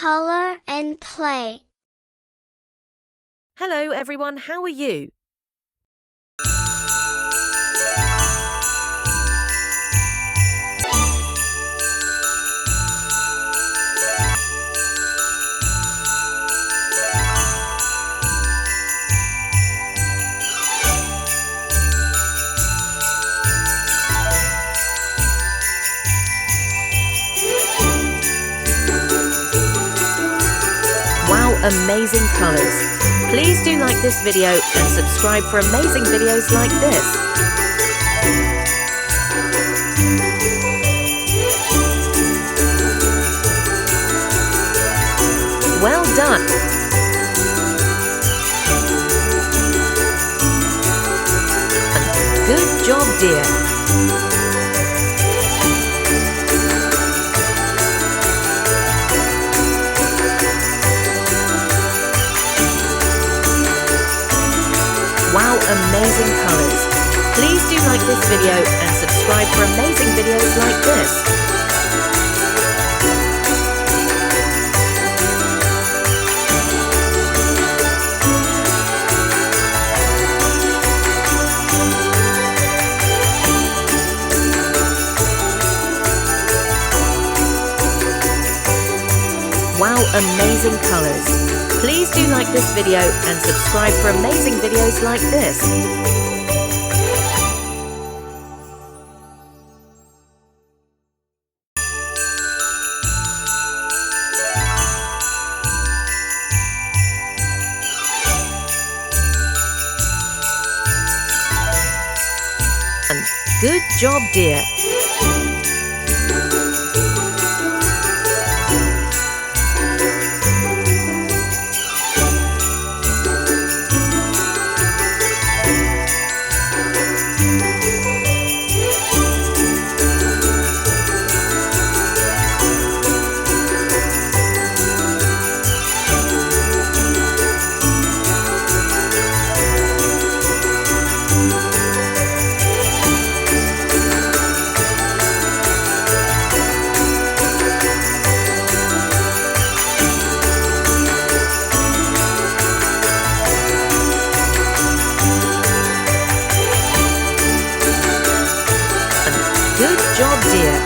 color and play. Hello everyone, how are you? Wow, amazing colors! Please do like this video and subscribe for amazing videos like this. Well done! And good job, dear! Wow, amazing colors! Please do like this video and subscribe for amazing videos like this. Wow, amazing colors! Please do like this video and subscribe for amazing videos like this. And good job, dear! Good job, dear!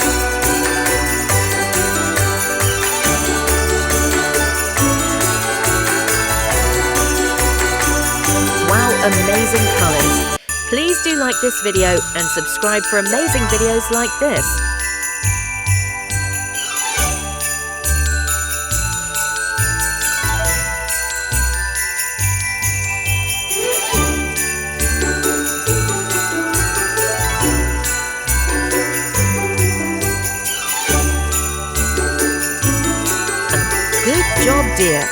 Wow, amazing colors! Please do like this video and subscribe for amazing videos like this. Good job, dear!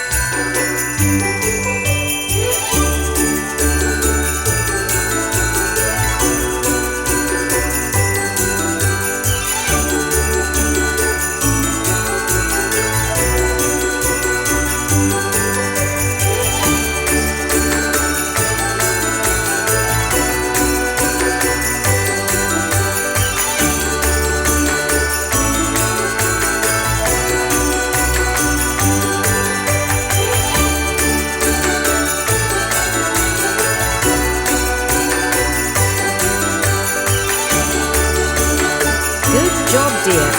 Good job, dear!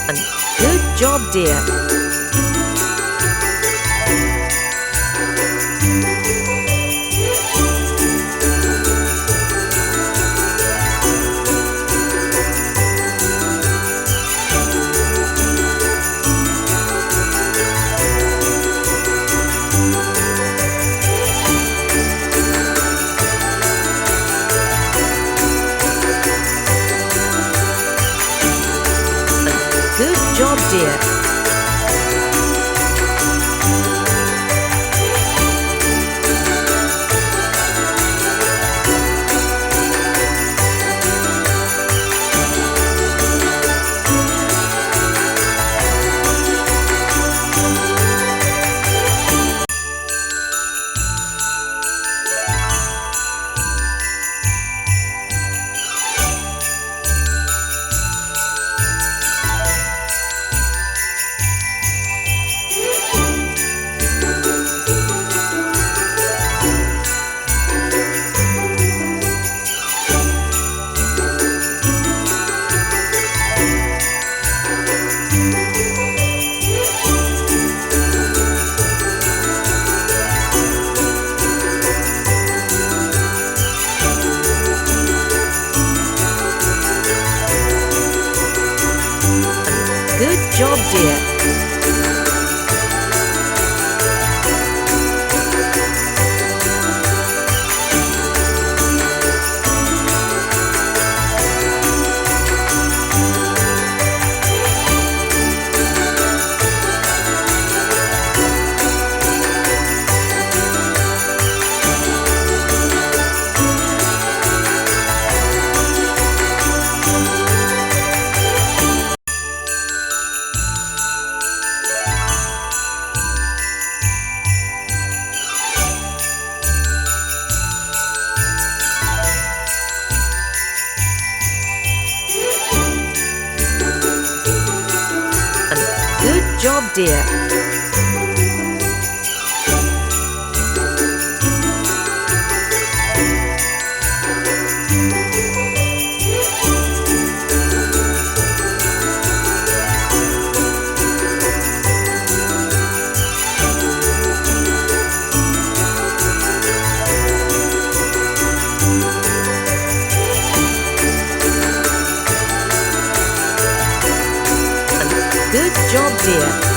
And good job, dear! Good job, dear! job, dear. Good job, dear. Good job, dear.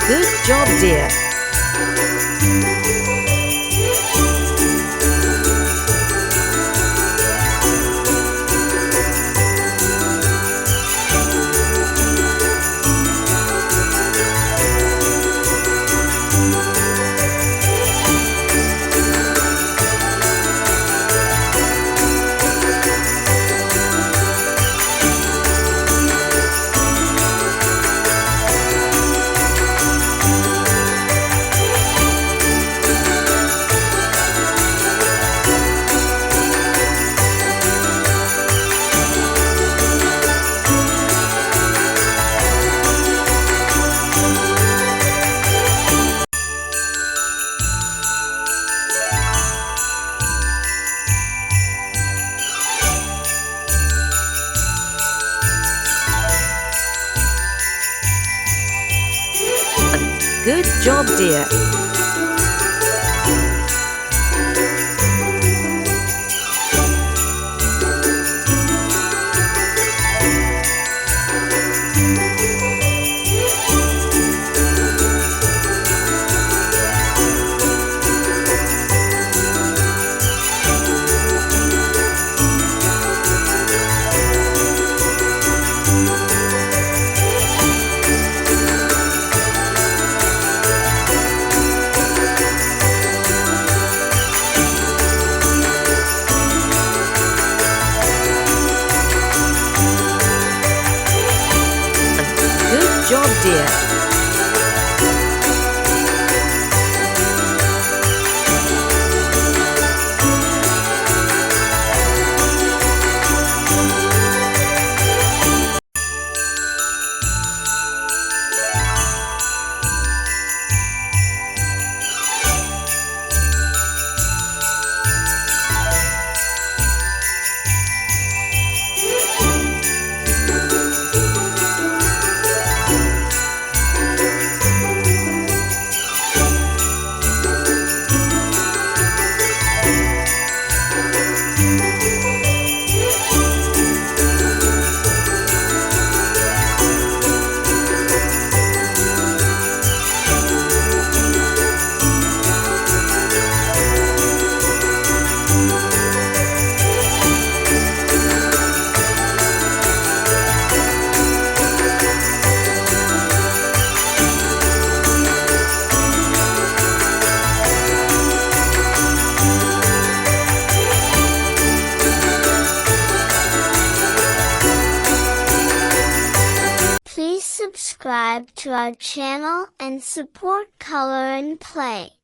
Good job, dear. Good job, dear. subscribe to our channel and support Color and Play.